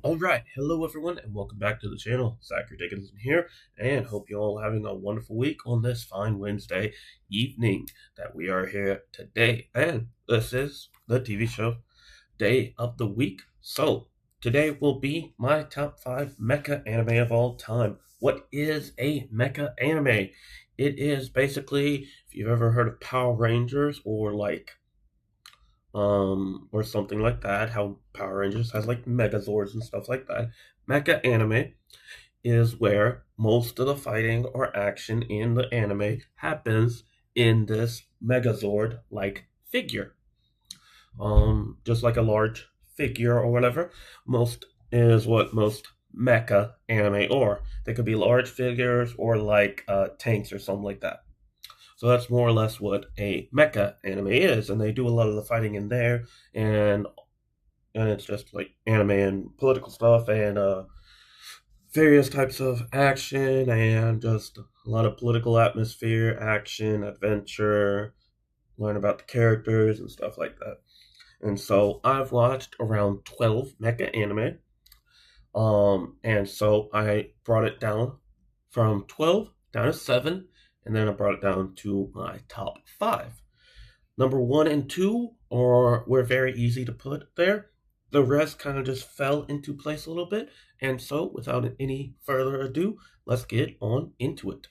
Alright, hello everyone, and welcome back to the channel. Zachary Dickinson here, and hope you're all having a wonderful week on this fine Wednesday evening that we are here today. And this is the TV show Day of the Week. So, today will be my top 5 mecha anime of all time. What is a mecha anime? It is basically, if you've ever heard of Power Rangers or something like that, how Power Rangers has like Megazords and stuff like that. Mecha anime is where most of the fighting or action in the anime happens in this Megazord like figure. Just like a large figure or whatever. Most is what most mecha anime or they could be large figures or like tanks or something like that. So that's more or less what a mecha anime is, and they do a lot of the fighting in there, and it's just like anime and political stuff and various types of action and just a lot of political atmosphere, action, adventure, learn about the characters and stuff like that. And so I've watched around 12 mecha anime, and so I brought it down from 12 down to 7, and then I brought it down to my top 5. Number 1 and 2 were very easy to put there. The rest kind of just fell into place a little bit, and so without any further ado, let's get on into it.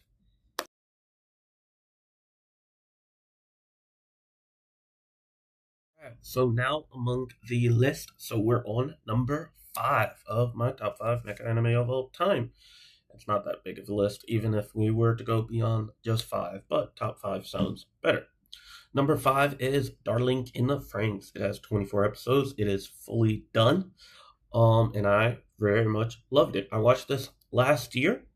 So now among the list, so we're on number 5 of my top 5 mecha anime of all time. It's not that big of a list, even if we were to go beyond just 5, but top 5 sounds better. Number 5 is Darling in the Franxx. It has 24 episodes. It is fully done. And I very much loved it. I watched this last year.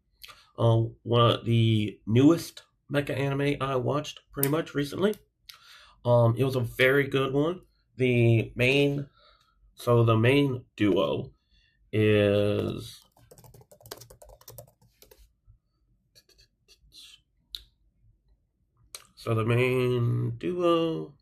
One of the newest mecha anime I watched pretty much recently. It was a very good one. The main duo is the main duo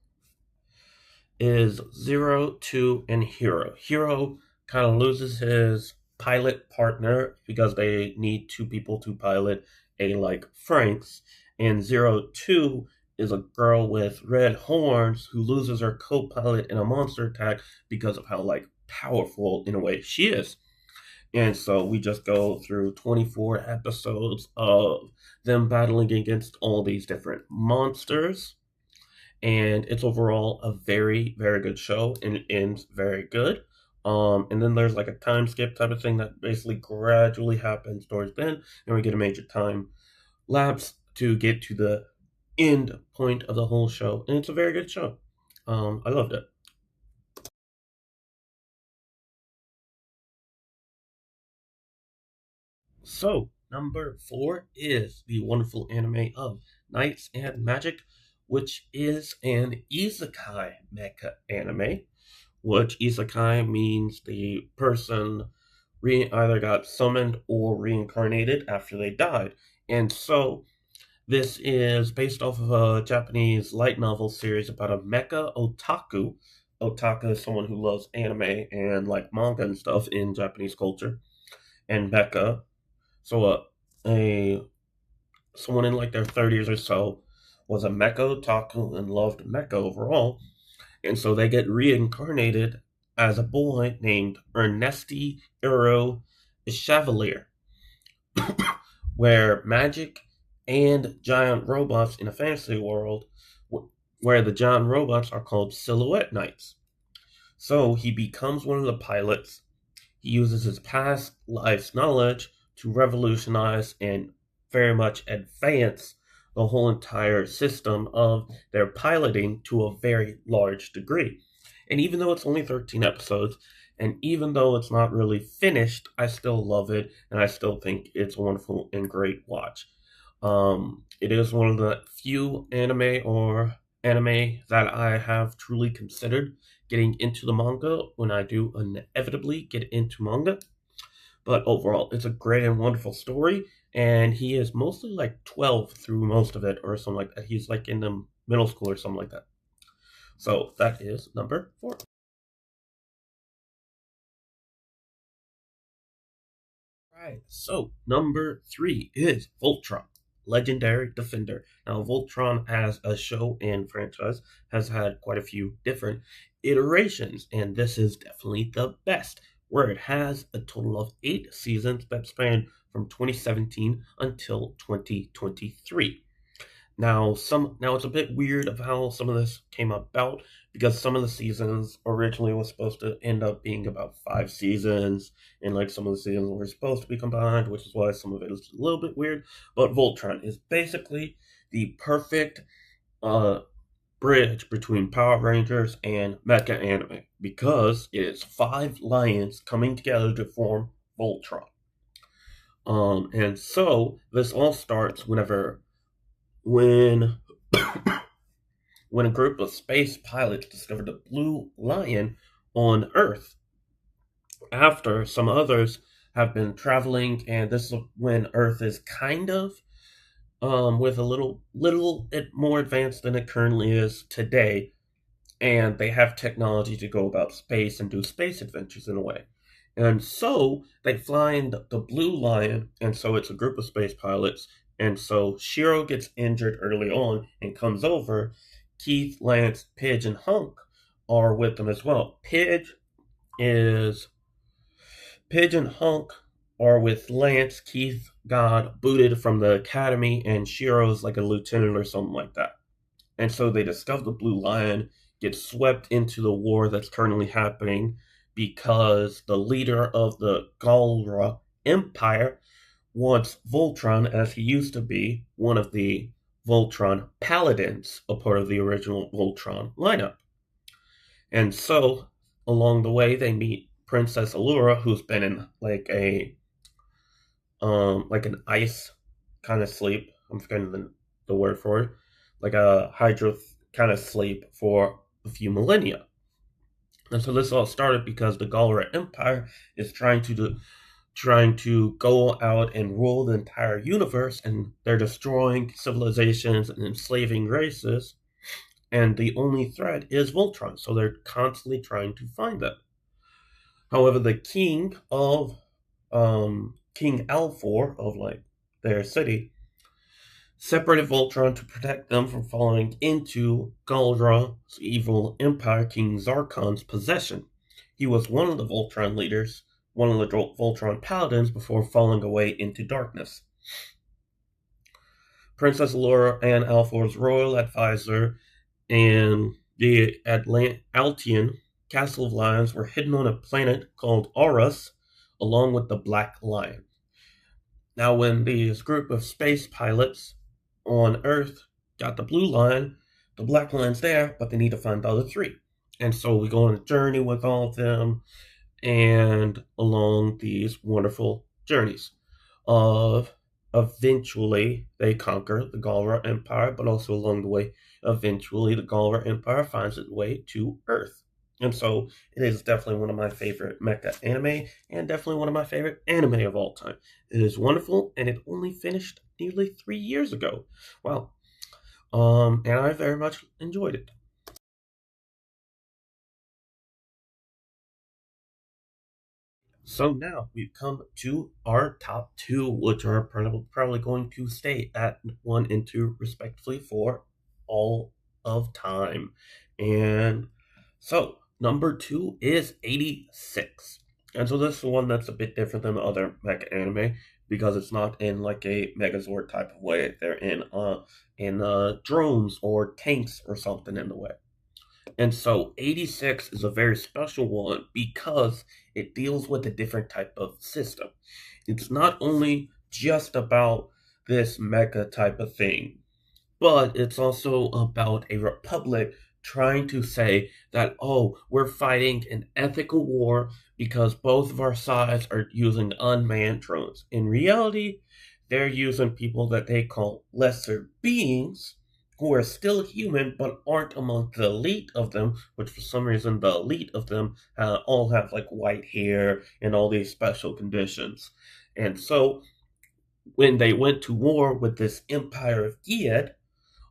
is Zero, Two, and Hero. Hero kind of loses his pilot partner because they need two people to pilot a like Franxx, and Zero Two is a girl with red horns who loses her co-pilot in a monster attack because of how like powerful in a way she is. And so we just go through 24 episodes of them battling against all these different monsters, and it's overall a very very good show and it ends very good. And then there's like a time skip type of thing that basically gradually happens towards the end, and we get a major time lapse to get to the end point of the whole show, and it's a very good show. I loved it. So number 4 is the wonderful anime of Knights and Magic, which is an isekai mecha anime, which isekai means the person either got summoned or reincarnated after they died. And so this is based off of a Japanese light novel series about a mecha otaku. Otaku is someone who loves anime and like manga and stuff in Japanese culture. And mecha, so a someone in like their 30s or so was a mecha otaku and loved mecha overall, and so they get reincarnated as a boy named Ernesti Iro Chevalier, where magic and giant robots in a fantasy world where the giant robots are called silhouette knights. So he becomes one of the pilots. He uses his past life's knowledge to revolutionize and very much advance the whole entire system of their piloting to a very large degree. And even though it's only 13 episodes, and even though it's not really finished, I still love it, and I still think it's a wonderful and great watch. It is one of the few anime that I have truly considered getting into the manga when I do inevitably get into manga. But overall, it's a great and wonderful story, and he is mostly like 12 through most of it, or something like that. He's like in the middle school or something like that. So that is number 4. Right. So number three is Voltron, legendary defender. Now Voltron as a show and franchise has had quite a few different iterations, and this is definitely the best, where it has a total of 8 seasons that span from 2017 until 2023. Now it's a bit weird of how some of this came about, because some of the seasons originally was supposed to end up being about 5 seasons, and like some of the seasons were supposed to be combined, which is why some of it is a little bit weird. But Voltron is basically the perfect uh bridge between Power Rangers and Mecha anime, because it is 5 lions coming together to form Voltron. And so this all starts when when a group of space pilots discovered a blue lion on Earth, after some others have been traveling, and this is when Earth is kind of with a little bit more advanced than it currently is today, and they have technology to go about space and do space adventures in a way. And so they fly in the Blue Lion, and so it's a group of space pilots. And so Shiro gets injured early on and comes over. Keith, Lance, Pidge, and Hunk are with them as well. Is Pidge and Hunk are with Lance. Keith got booted from the academy, and Shiro's like a lieutenant or something like that. And so they discover the Blue Lion, get swept into the war that's currently happening, because the leader of the Galra Empire wants Voltron, as he used to be one of the Voltron Paladins, a part of the original Voltron lineup. And so along the way they meet Princess Allura, who's been in like an ice kind of sleep. I'm forgetting the word for it. Like a hydro kind of sleep for a few millennia. And so this all started because the Galra Empire is trying to go out and rule the entire universe, and they're destroying civilizations and enslaving races. And the only threat is Voltron, so they're constantly trying to find them. However, the King Alfor of like their city separated Voltron to protect them from falling into Galdra's evil empire, King Zarkon's possession. He was one of the Voltron leaders, one of the Voltron paladins, before falling away into darkness. Princess Allura and Alfor's royal advisor and the Altian Castle of Lions were hidden on a planet called Aurus, along with the Black Lion. Now, when these group of space pilots on Earth got the Blue Lion, the Black Lion's there, but they need to find the other three. And so we go on a journey with all of them, and along these wonderful journeys of eventually they conquer the Galra Empire, but also along the way, eventually the Galra Empire finds its way to Earth. And so it is definitely one of my favorite mecha anime, and definitely one of my favorite anime of all time. It is wonderful, and it only finished nearly 3 years ago. Wow. And I very much enjoyed it. So now we've come to our top two, which are probably going to stay at 1 and 2 respectively for all of time. And so number two is 86. And so this is one that's a bit different than the other mecha anime, because it's not in like a Megazord type of way. They're in drones or tanks or something in the way. And so 86 is a very special one because it deals with a different type of system. It's not only just about this mecha type of thing, but it's also about a republic trying to say that, oh, we're fighting an ethical war because both of our sides are using unmanned drones. In reality, they're using people that they call lesser beings, who are still human but aren't among the elite of them, which for some reason the elite of them all have like white hair and all these special conditions. And so when they went to war with this empire of Gied,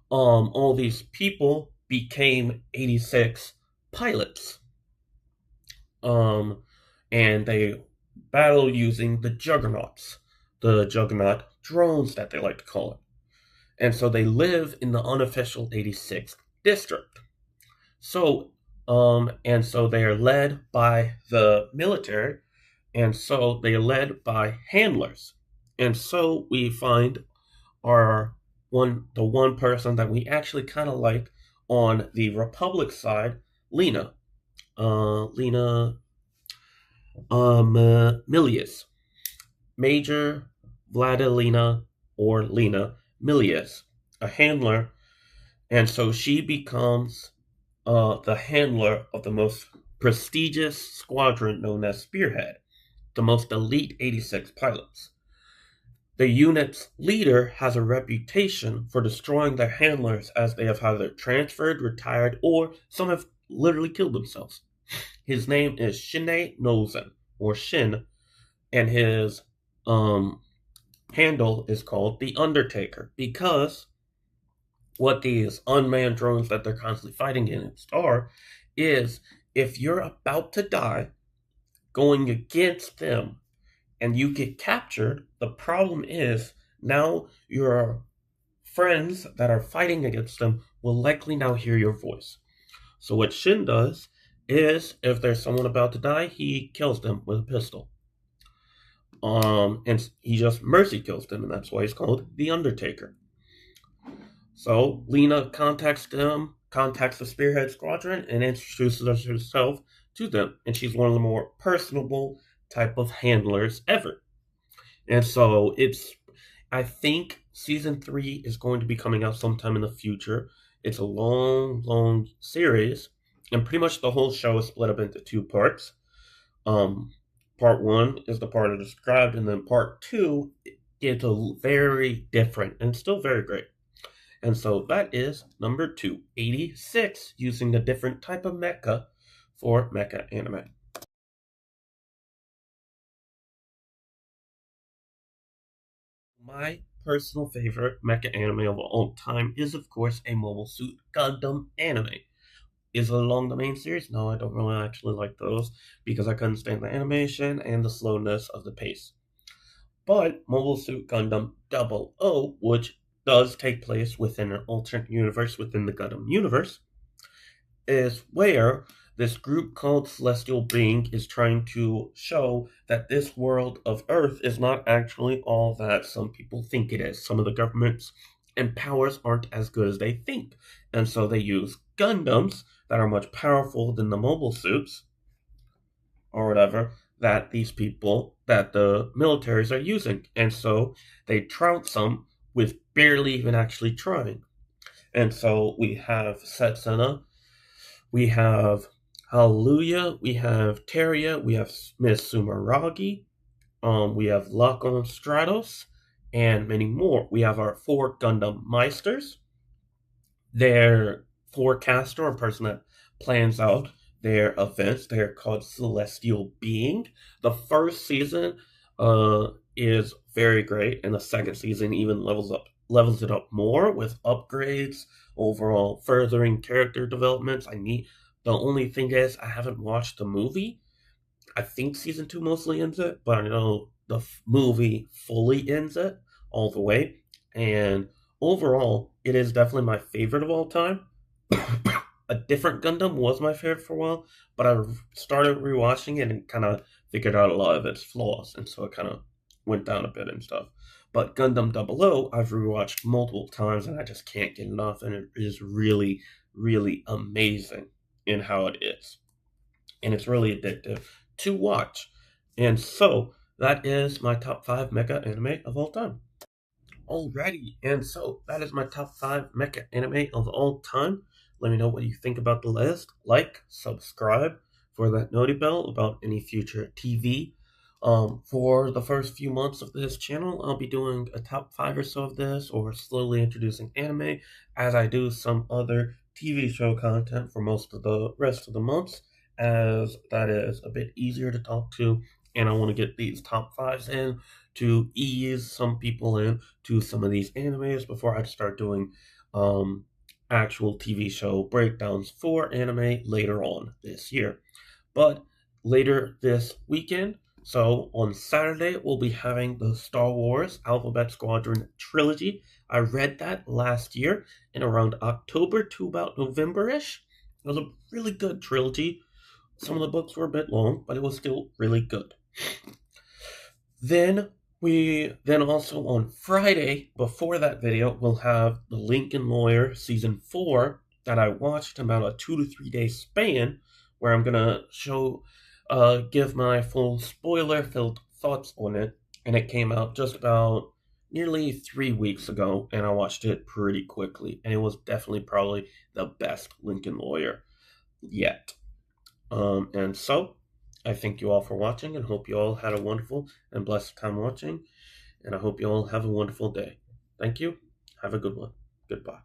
all these people became 86 pilots. Um, and they battle using the juggernauts, the juggernaut drones that they like to call it. And so they live in the unofficial 86th district. So, and so they are led by the military, and so they are led by handlers. And so we find our the one person that we actually kind of like on the Republic side, Lena. Lena Milius. Major Vladilena or Lena Milius, a handler, and so she becomes the handler of the most prestigious squadron known as Spearhead, the most elite 86 pilots. The unit's leader has a reputation for destroying their handlers as they have either transferred, retired, or some have literally killed themselves. His name is Shinne Nozen, or Shin, and his handle is called the Undertaker because what these unmanned drones that they're constantly fighting against are is if you're about to die going against them and you get captured, the problem is now your friends that are fighting against them will likely now hear your voice. So what Shin does is if there's someone about to die, he kills them with a pistol. And he just mercy kills them, and that's why he's called the Undertaker. So Lena contacts the Spearhead Squadron, and introduces herself to them. And she's one of the more personable type of handlers ever. And so I think season 3 is going to be coming out sometime in the future. It's a long, long series, and pretty much the whole show is split up into 2 parts. Part 1 is the part I described, and then part 2 is very different and still very great. And so that is number 2, 86, using a different type of mecha for mecha anime. My personal favorite mecha anime of all time is, of course, a Mobile Suit Gundam anime. Is it along the main series? No, I don't really actually like those because I couldn't stand the animation and the slowness of the pace. But Mobile Suit Gundam 00, which does take place within an alternate universe within the Gundam universe, is where this group called Celestial Being is trying to show that this world of Earth is not actually all that some people think it is. Some of the governments and powers aren't as good as they think. And so they use Gundams that are much powerful than the mobile suits or whatever that the militaries are using. And so they trounce them with barely even actually trying. And so we have Setsuna, we have Hallelujah, we have Teria, we have Miss Sumeragi, we have Lacon Stratos, and many more. We have our 4 Gundam Meisters, their forecaster, or person that plans out their events. They're called Celestial Being. The first season is very great, and the second season even levels it up more with upgrades, overall furthering character developments. The only thing is I haven't watched the movie. I think season 2 mostly ends it, but I know the movie fully ends it all the way. And overall, it is definitely my favorite of all time. A different Gundam was my favorite for a while, but I started rewatching it and kind of figured out a lot of its flaws, and so it kind of went down a bit and stuff. But Gundam 00, I've rewatched multiple times, and I just can't get enough, and it is really, really amazing in how it is. And it's really addictive to watch. And so, that is my top 5 mecha anime of all time. Alrighty, and so that is my top 5 mecha anime of all time. Let me know what you think about the list. Like, subscribe for that noti bell about any future TV. For the first few months of this channel, I'll be doing a top 5 or so of this, or slowly introducing anime as I do some other TV show content for most of the rest of the months, as that is a bit easier to talk to, and I want to get these top 5s in to ease some people in to some of these animes before I start doing actual TV show breakdowns for anime later on this year. But later this weekend, So on Saturday, we'll be having the Star Wars Alphabet Squadron trilogy. I read that last year in around October to about November-ish. It was a really good trilogy. Some of the books were a bit long, but it was still really good. Then also on Friday, before that video, we'll have the Lincoln Lawyer Season 4 that I watched in about a 2 to 3 day span, where I'm gonna give my full spoiler-filled thoughts on it. And it came out just about nearly 3 weeks ago, and I watched it pretty quickly. And it was definitely probably the best Lincoln Lawyer yet. And so, I thank you all for watching and hope you all had a wonderful and blessed time watching. And I hope you all have a wonderful day. Thank you. Have a good one. Goodbye.